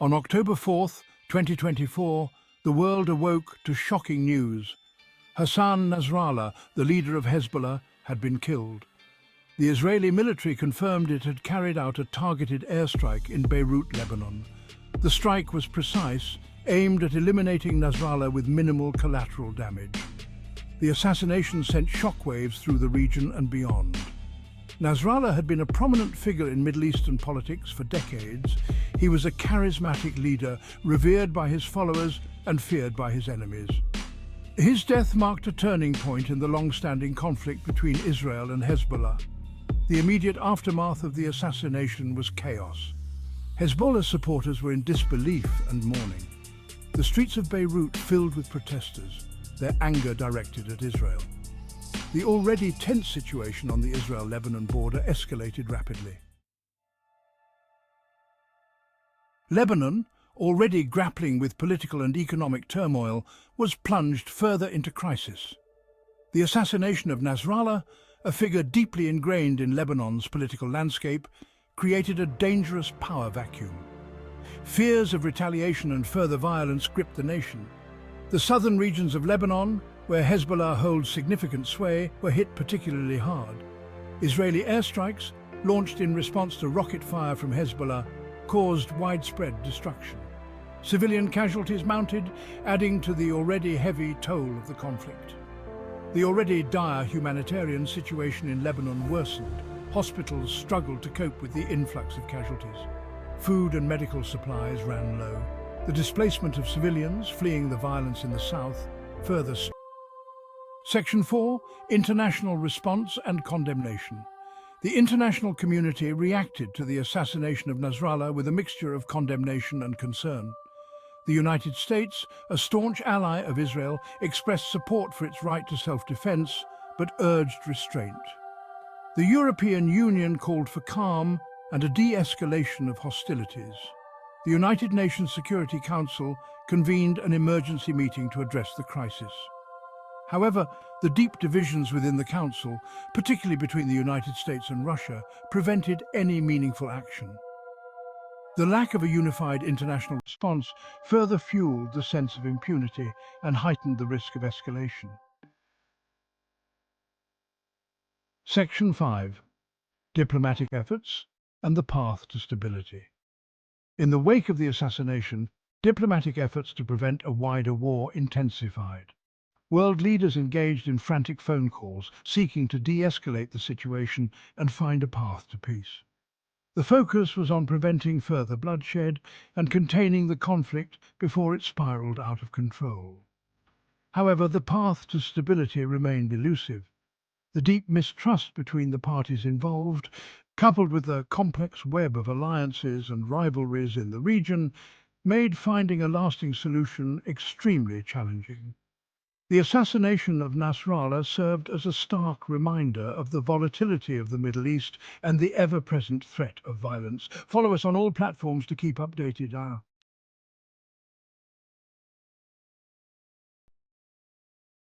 On October 4th, 2024, the world awoke to shocking news. Hassan Nasrallah, the leader of Hezbollah, had been killed. The Israeli military confirmed it had carried out a targeted airstrike in Beirut, Lebanon. The strike was precise, aimed at eliminating Nasrallah with minimal collateral damage. The assassination sent shockwaves through the region and beyond. Nasrallah had been a prominent figure in Middle Eastern politics for decades. He was a charismatic leader, revered by his followers and feared by his enemies. His death marked a turning point in the long-standing conflict between Israel and Hezbollah. The immediate aftermath of the assassination was chaos. Hezbollah supporters were in disbelief and mourning. The streets of Beirut filled with protesters, their anger directed at Israel. The already tense situation on the Israel-Lebanon border escalated rapidly. Lebanon, already grappling with political and economic turmoil, was plunged further into crisis. The assassination of Nasrallah, a figure deeply ingrained in Lebanon's political landscape, created a dangerous power vacuum. Fears of retaliation and further violence gripped the nation. The southern regions of Lebanon, where Hezbollah holds significant sway, were hit particularly hard. Israeli airstrikes, launched in response to rocket fire from Hezbollah, caused widespread destruction. Civilian casualties mounted, adding to the already heavy toll of the conflict. The already dire humanitarian situation in Lebanon worsened. Hospitals struggled to cope with the influx of casualties. Food and medical supplies ran low. The displacement of civilians fleeing the violence in the south further. Section 4. International response and condemnation. The international community reacted to the assassination of Nasrallah with a mixture of condemnation and concern. The United States, a staunch ally of Israel, expressed support for its right to self-defense, but urged restraint. The European Union called for calm and a de-escalation of hostilities. The United Nations Security Council convened an emergency meeting to address the crisis. However, the deep divisions within the Council, particularly between the United States and Russia, prevented any meaningful action. The lack of a unified international response further fueled the sense of impunity and heightened the risk of escalation. Section 5. Diplomatic efforts and the path to stability. In the wake of the assassination, diplomatic efforts to prevent a wider war intensified. World leaders engaged in frantic phone calls, seeking to de-escalate the situation and find a path to peace. The focus was on preventing further bloodshed and containing the conflict before it spiraled out of control. However, the path to stability remained elusive. The deep mistrust between the parties involved, coupled with the complex web of alliances and rivalries in the region, made finding a lasting solution extremely challenging. The assassination of Nasrallah served as a stark reminder of the volatility of the Middle East and the ever-present threat of violence. Follow us on all platforms to keep updated.